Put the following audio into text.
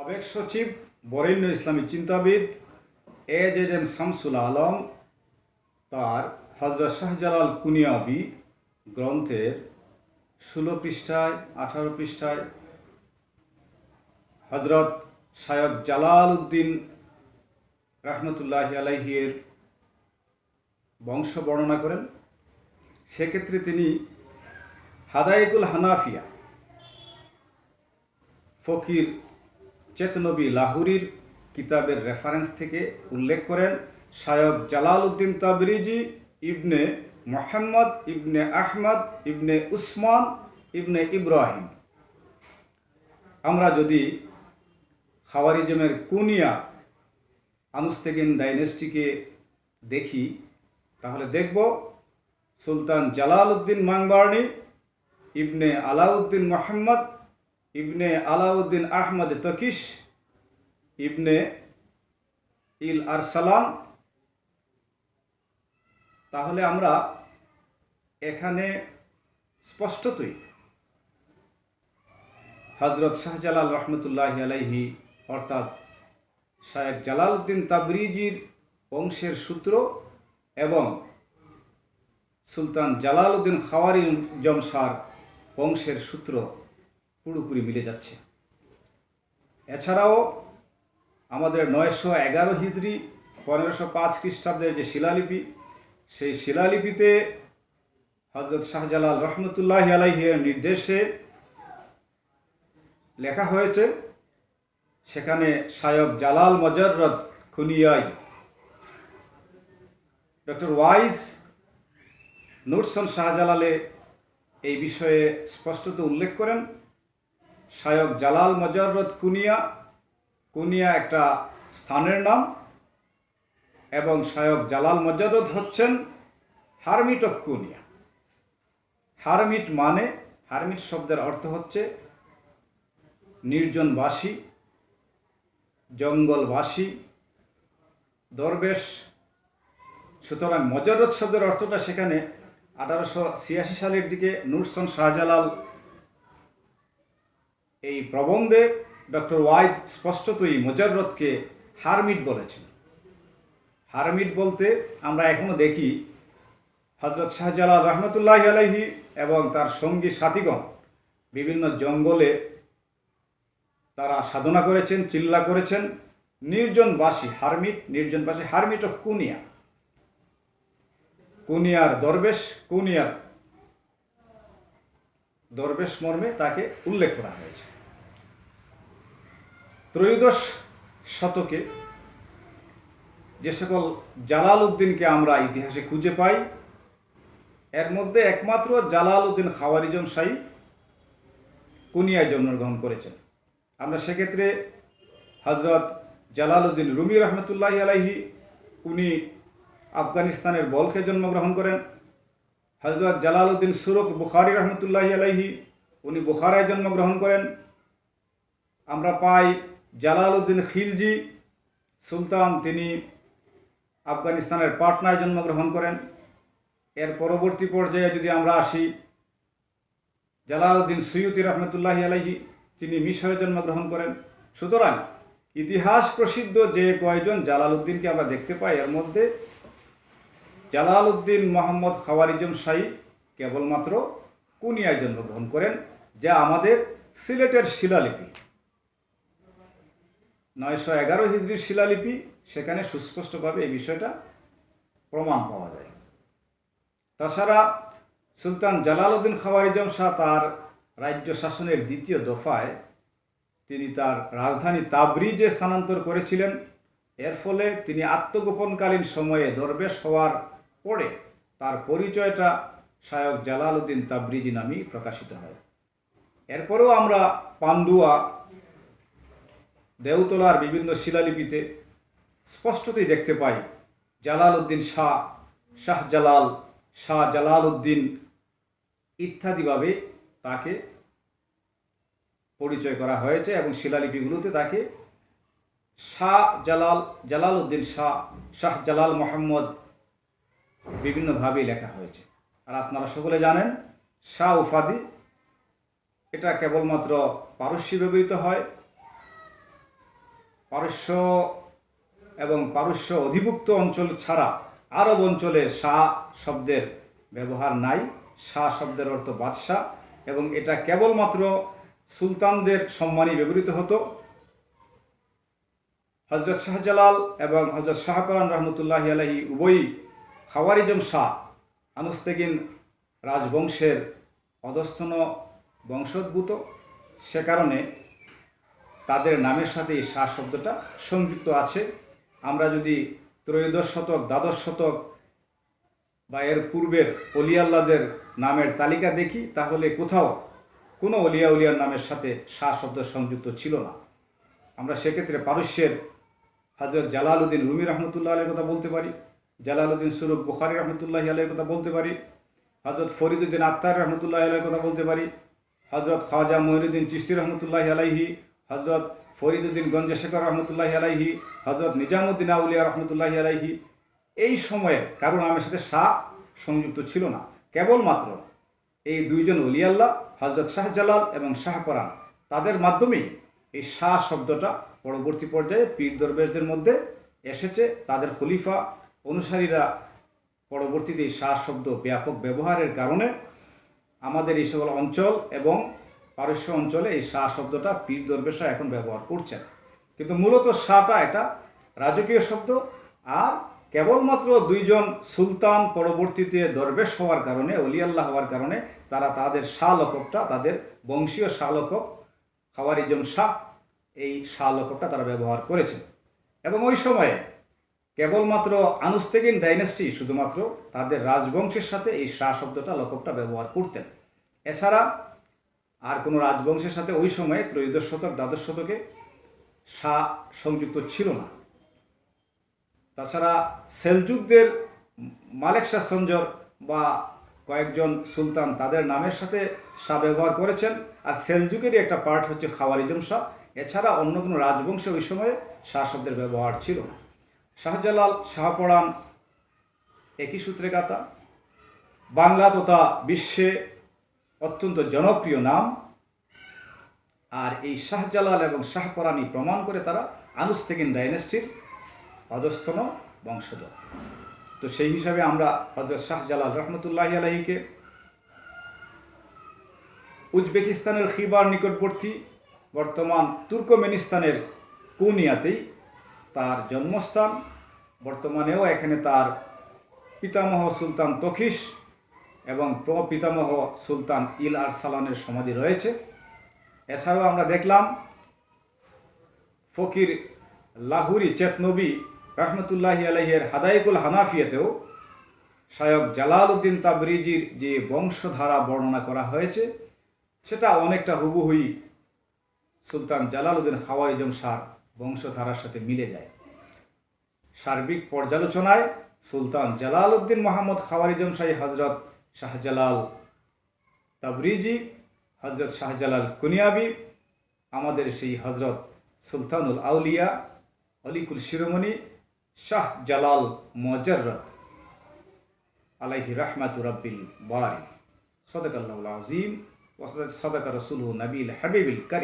সাবেক সচিব বরেণ্য ইসলামী চিন্তাবিদ এজেএম শামসুল আলম তার হযরত শাহজালাল কুনিয়াবি গ্রন্থের 16 পৃষ্ঠায় 18 পৃষ্ঠায় হযরত শায়খ জালাল উদ্দিন রহমতুল্লাহি আলাইহির বংশ বর্ণনা করেন। সেক্ষেত্রে তিনি হাদাইকুল হানাফিয়া ফকির চেতনবী লাহুরির কিতাবের রেফারেন্স থেকে উল্লেখ করেন শায়খ জালাল উদ্দিন তাবরিজি ইবনে মুহাম্মদ ইবনে আহমদ ইবনে উসমান ইবনে ইব্রাহিম। আমরা যদি খাওয়ারিজমের কুনিয়া আনুস্তেগিন ডাইনেস্টিকে দেখি তাহলে দেখব সুলতান জালাল উদ্দিন মাংবার্নি ইবনে আলাউদ্দিন মুহাম্মদ ইবনে আলাউদ্দিন আহমদ তকিশ ইবনে ইল আরসালান। তাহলে আমরা এখানে স্পষ্টতই হযরত শাহজালাল রহমতুল্লাহি আলাইহি অর্থাৎ শায়খ জালাল উদ্দিন তাবরিজির বংশের সূত্র এবং সুলতান জালাল উদ্দিন খাওয়ারিজম শাহর বংশের সূত্র পুরোপুরি মিলে যাচ্ছে। এছাড়াও আমাদের 911 হিজরি 1505 খ্রিস্টাব্দের যে শিলালিপি, সেই শিলালিপিতে হযরত শাহজালাল রহমতুল্লাহি আলাইহির নির্দেশে লেখা হয়েছে, সেখানে শায়খ জালাল মজররদ কুনিয়াই ডক্টর ওয়াইজ নুরসন শাহজালালে এই বিষয়ে স্পষ্টত উল্লেখ করেন। শায়খ জালাল মজররদ কুনিয়া একটা স্থানের নাম এবং শায়খ জালাল মজররদ হচ্ছেন হারমিট অফ কুনিয়া। হারমিট শব্দের অর্থ হচ্ছে নির্জনবাসী, জঙ্গলবাসী, দরবেশ। সুতরাং মজররদ শব্দের অর্থটা সেখানে 1886 সালের দিকে নুরসন শাহজালাল এই প্রবন্ধে ডক্টর ওয়াইজ স্পষ্টতই মজররদকে হারমিট বলেছেন। হারমিট বলতে আমরা এখনো দেখি হযরত শাহজালাল রহমতুল্লাহি আলাইহি এবং তার সঙ্গী সাথীগণ বিভিন্ন জঙ্গলে তারা সাধনা করেছেন, চিল্লা করেছেন। নির্জনবাসী হারমিট অফ কুনিয়ার দরবেশ মর্মে তাকে উল্লেখ করা হয়েছে। ত্রয়োদশ শতকে যে সকল জালাল উদ্দিনকে আমরা ইতিহাসে খুঁজে পাই, এর মধ্যে একমাত্র জালাল উদ্দিন খাওয়ারিজম শাহী কুনিয়ায় জন্মগ্রহণ করেছেন। আমরা সেক্ষেত্রে হযরত জালাল উদ্দিন রুমি রহমতুল্লাহি আলাইহি উনি আফগানিস্তানের বলখে জন্মগ্রহণ করেন। হযরত জালাল উদ্দিন সুরুক বুখারী রহমতুল্লাহি আলাইহি উনি বুখারায় জন্মগ্রহণ করেন। আমরা পাই জালাল উদ্দিন খিলজি সুলতান, তিনি আফগানিস্তানের পাটনায় জন্মগ্রহণ করেন। এর পরবর্তী পর্যায়ে যদি আমরা আসি, জালাল উদ্দিন সুয়ুতি রহমতুল্লাহি আলাইহি তিনি মিশরে জন্মগ্রহণ করেন। সুতরাং ইতিহাস প্রসিদ্ধ যে কয়জন জালাল উদ্দিনকে আমরা দেখতে পাই, এর মধ্যে জালাল উদ্দিন মোহাম্মদ খাওয়ারিজম শাহী কেবলমাত্র কুনিয়ায় জন্মগ্রহণ করেন, যা আমাদের সিলেটের শিলালিপি 911 হিজরির শিলালিপি, সেখানে সুস্পষ্টভাবে এই বিষয়টা প্রমাণ পাওয়া যায়। তাছাড়া সুলতান জালাল উদ্দিন খাওয়ারিজম শাহ তার রাজ্য শাসনের দ্বিতীয় দফায় তিনি তার রাজধানী তাবরিজে স্থানান্তর করেছিলেন। এর ফলে তিনি আত্মগোপনকালীন সময়ে দরবেশ হওয়ার পরে তার পরিচয়টা শায়খ জালাল উদ্দিন তাবরিজি নামেই প্রকাশিত হয়। এরপরেও আমরা পান্ডুয়া, দেওতলার বিভিন্ন শিলালিপিতে স্পষ্টতই দেখতে পাই জালাল উদ্দিন শাহ জালাল উদ্দিন ইত্যাদিভাবে তাকে পরিচয় করা হয়েছে এবং শিলালিপিগুলোতে তাকে জালাল উদ্দিন শাহ জালাল মোহাম্মদ বিভিন্নভাবে লেখা হয়েছে। আর আপনারা সকলে জানেন শাহ উপাধি এটা কেবলমাত্র পারস্যে ব্যবহৃত হয়। পারস্য এবং পারস্য অধিভুক্ত অঞ্চল ছাড়া আরব অঞ্চলে শাহ শব্দের ব্যবহার নাই। শাহ শব্দের অর্থ বাদশাহ, এবং এটা কেবলমাত্র সুলতানদের সম্মানে ব্যবহৃত হতো। হজরত শাহজালাল এবং হজরত শাহপরান রহমতুল্লাহি আলাইহি উভয়ই খাওয়ারিজম শাহ আনুস্তেগিন রাজবংশের অধস্তন বংশোদ্ভূত। সে কারণে তাদের নামের সাথে এই শাহ শব্দটা সংযুক্ত আছে। আমরা যদি ত্রয়োদশ শতক, দ্বাদশ শতক বা এর পূর্বের অলিয়াল্লাদের নামের তালিকা দেখি, তাহলে কোথাও কোনো উলিয়ার নামের সাথে শাহ শব্দ সংযুক্ত ছিল না। আমরা সেক্ষেত্রে পারস্যের হজরত জালালউদ্দিন রুমি রহমতুল্লাহ আলাইহির কথা বলতে পারি, জালালউদ্দিন সুরুক বুখারী রহমতুল্লাহি আলাইহির কথা বলতে পারি, হজরত ফরিদউদ্দিন আত্তার রহমতুল্লাহি আলাইহির কথা বলতে পারি, হজরত খাজা মঈনুদ্দিন চিশতি রহমতুল্লাহি আলাইহি, হজরত ফরিদউদ্দিন গঞ্জশেখর রহমতুল্লাহি আলাইহি, হজরত নিজামুদ্দিন আউলিয়া রহমতুল্লাহি আলাইহি। এই সময়ে কারো নামের সাথে শাহ সংযুক্ত ছিল না। কেবলমাত্র এই দুইজন ওলিয়াল্লাহ হজরত শাহজালাল এবং শাহপরান, তাদের মাধ্যমেই এই শাহ শব্দটা পরবর্তী পর্যায়ে পীর দরবেশদের মধ্যে এসেছে। তাদের খলিফা অনুসারীরা পরবর্তীতে এই শাহ শব্দ ব্যাপক ব্যবহারের কারণে আমাদের এই সকল অঞ্চল এবং পারস্য অঞ্চলে এই শাহ শব্দটা পীর দরবেশরা এখন ব্যবহার করছেন। কিন্তু মূলত শাহটা এটা রাজকীয় শব্দ, আর কেবলমাত্র দুইজন সুলতান পরবর্তীতে দরবেশ হওয়ার কারণে, অলিয়াল্লাহ হওয়ার কারণে তারা তাদের শাহ লকবটা, তাদের বংশীয় শাহ লকব খাওয়ারিজম শাহ, এই শাহ লকবটা তারা ব্যবহার করেছেন। এবং ওই সময়ে কেবলমাত্র আনুস্তেগিন ডাইনেস্টি শুধুমাত্র তাদের রাজবংশের সাথে এই শাহ শব্দটা, লকবটা ব্যবহার করতেন। এছাড়া আর কোনো রাজবংশের সাথে ওই সময়ে ত্রয়োদশ শতক, দ্বাদশ শতকে শাহ সংযুক্ত ছিল না। তাছাড়া সেলজুকদের মালেক শাহ সঞ্জর বা কয়েকজন সুলতান তাদের নামের সাথে শাহ ব্যবহার করেছেন, আর সেলজুকেরই একটা পার্ট হচ্ছে খাওয়ারিজম শাহ। এছাড়া অন্য কোনো রাজবংশে ওই সময়ে শাহ শব্দের ব্যবহার ছিল না। শাহজালাল, শাহপরান একই সূত্রে গাঁথা, বাংলা তথা বিশ্বে অত্যন্ত জনপ্রিয় নাম। আর এই শাহজালাল এবং শাহপরানই প্রমাণ করে তারা আনুস্তেগিন ডাইনেস্টির অধস্তন বংশধর। তো সেই হিসাবে আমরা হযরত শাহজালাল রহমতুল্লাহি আলাইহিকে উজবেকিস্তানের খিবার নিকটবর্তী বর্তমান তুর্কমেনিস্তানের কোনিয়াতেই তার জন্মস্থান। বর্তমানেও এখানে তার পিতামহ সুলতান তখিস এবং প্রপিতামহ সুলতান ইল আরসালানের সমাধি রয়েছে। এছাড়াও আমরা দেখলাম ফকির লাহুরি চেতনবী রহমতুল্লাহি আলাইহির হাদাইকুল হানাফিয়াতেও শায়খ জালালউদ্দিন তাবরিজির যে বংশধারা বর্ণনা করা হয়েছে, সেটা অনেকটা হুবহুই সুলতান জালালউদ্দিন খাওয়ারিজম শাহর বংশধারার সাথে মিলে যায়। সার্বিক পর্যালোচনায় সুলতান জালালউদ্দিন মোহাম্মদ খাওয়ারিজম শাহী হজরত শাহজালাল তাবরিজি, হজরত শাহজালাল কুনিয়াবি, আমাদের সেই হজরত সুলতানুল আউলিয়া অলিকুল শিরোমণি শাহ জালাল মুজাররদ আলাইহি রাহমাতু রাব্বিল বারি, সাদাকাল্লাহুল আযীম ওয়া সাদাকা রাসূলুহু নবীল হাবিবিল কারীম।